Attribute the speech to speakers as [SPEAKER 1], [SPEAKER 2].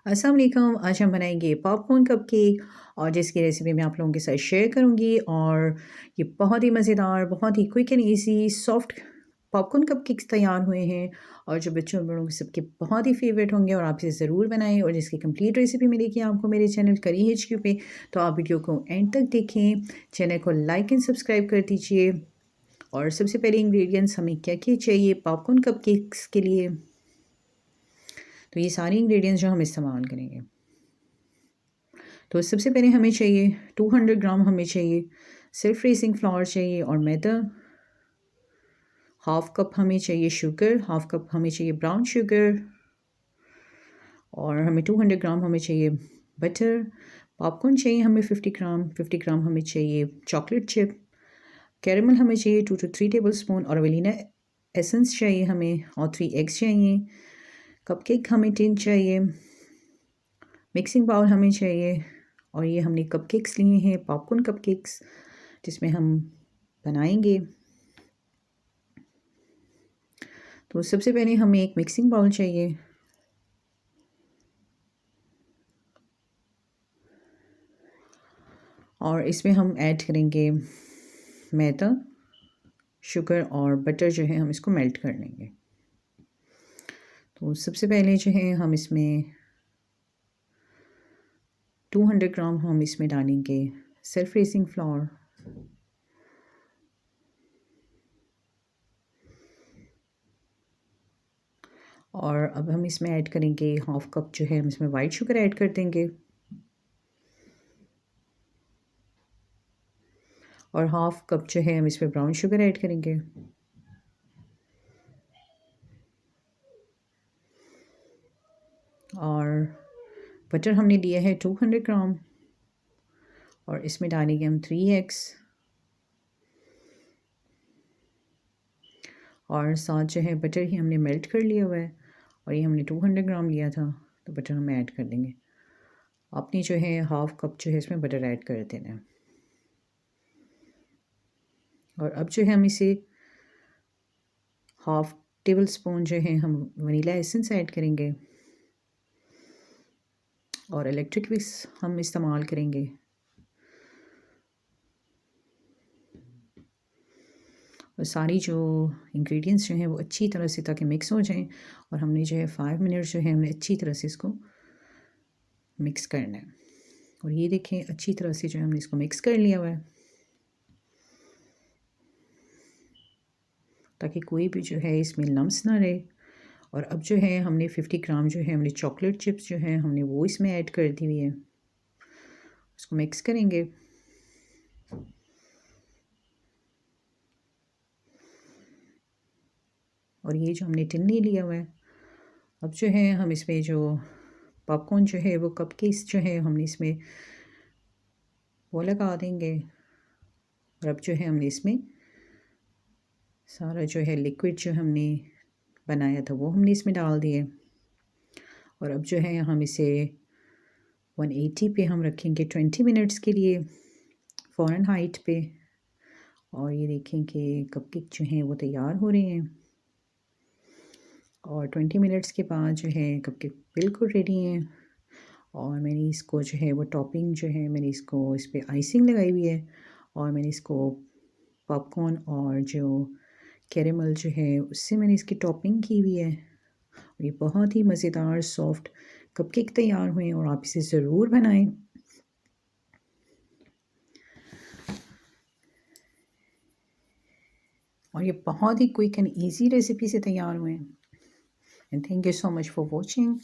[SPEAKER 1] अस्सलाम वालेकुम। आज हम बनाएंगे पॉपकॉर्न कपकेक और जिसकी रेसिपी मैं आप लोगों के साथ शेयर करूंगी। और ये बहुत ही मज़ेदार, बहुत ही quick and easy soft popcorn cupcakes तैयार हुए हैं और जो बच्चों बड़ों के सबके बहुत ही फेवरेट होंगे और आप इसे ज़रूर बनाएं। और जिसकी कंप्लीट रेसिपी मिलेगी आपको मेरे चैनल करी HQ पे, तो आप वीडियो को एंड तक देखें। चैनल को लाइक एंड सब्सक्राइब कर दीजिए। और सबसे पहले इंग्रेडिएंट्स हमें क्या क्या चाहिए पॉपकॉर्न कपकेक्स के लिए, तो ये सारे इंग्रेडिएंट्स जो हम इस्तेमाल करेंगे। तो सबसे पहले हमें चाहिए 200 ग्राम हमें चाहिए सेल्फ रेसिंग फ्लावर चाहिए और मैदा। हाफ कप हमें चाहिए शुगर, हाफ कप हमें चाहिए ब्राउन शुगर और हमें 200 ग्राम हमें चाहिए बटर। पॉपकॉर्न चाहिए हमें 50 ग्राम, 50 ग्राम हमें चाहिए चॉकलेट चिप। कैरेमल हमें चाहिए 2 to 3 टेबल स्पून और वनीला एसेंस चाहिए हमें और 3 एग्स चाहिए। कपकेक हमें 10 चाहिए। मिक्सिंग बाउल हमें चाहिए और ये हमने कपकेक्स लिए हैं, पॉपकॉर्न कपकेक्स, जिसमें हम बनाएंगे। तो सबसे पहले हमें एक मिक्सिंग बाउल चाहिए और इसमें हम ऐड करेंगे मैदा, शुगर और बटर जो है हम इसको मेल्ट कर लेंगे। तो सबसे पहले जो है हम इसमें 200 ग्राम हम इसमें डालेंगे सेल्फ रेसिंग फ्लावर। और अब हम इसमें ऐड करेंगे हाफ कप जो है हम इसमें वाइट शुगर ऐड कर देंगे और हाफ कप जो है हम इसमें ब्राउन शुगर ऐड करेंगे। और बटर हमने लिया है 200 ग्राम और इसमें डालेंगे हम 3 एग्स और साथ जो है बटर ही हमने मेल्ट कर लिया हुआ है और ये हमने 200 ग्राम लिया था, तो बटर हम ऐड कर देंगे। आपने जो है हाफ कप जो है इसमें बटर ऐड कर देना है। और अब जो है हम इसे हाफ टेबल स्पून जो है हम वनीला एसेंस ऐड करेंगे और इलेक्ट्रिक विस्क हम इस्तेमाल करेंगे। और सारी जो इंग्रेडिएंट्स जो हैं वो अच्छी तरह से ताकि मिक्स हो जाएं। और हमने जो है 5 मिनट जो है हमने अच्छी तरह से इसको मिक्स करना है। और ये देखें अच्छी तरह से जो है हमने इसको मिक्स कर लिया हुआ है ताकि कोई भी जो है इसमें लम्स ना रहे। और अब जो है हमने 50 ग्राम जो है हमने चॉकलेट चिप्स जो है हमने वो इसमें ऐड कर दी हुई है, उसको मिक्स करेंगे। और ये जो हमने टिन ले लिया हुआ है, अब जो है हम इसमें जो पॉपकॉर्न जो है वो कपकेक्स जो है हमने इसमें वो लगा देंगे। और अब जो है हमने इसमें सारा जो है लिक्विड जो हमने बनाया था वो हमने इसमें डाल दिए। और अब जो है हम इसे 180 पे हम रखेंगे 20 मिनट्स के लिए फ़ारेनहाइट पे। और ये देखें कि कपकेक जो हैं वो तैयार हो रहे हैं और 20 मिनट्स के बाद जो है कपकेक बिल्कुल रेडी हैं। और मैंने इसको जो है वो टॉपिंग जो है मैंने इसको इस पर आइसिंग लगाई हुई है और मैंने इसको पॉपकॉर्न और जो कैरेमल जो है उससे मैंने इसकी टॉपिंग की हुई है। और ये बहुत ही मज़ेदार सॉफ्ट कपकेक तैयार हुए और आप इसे ज़रूर बनाएं। और ये बहुत ही क्विक एंड इजी रेसिपी से तैयार हुए हैं। And thank you so much for watching.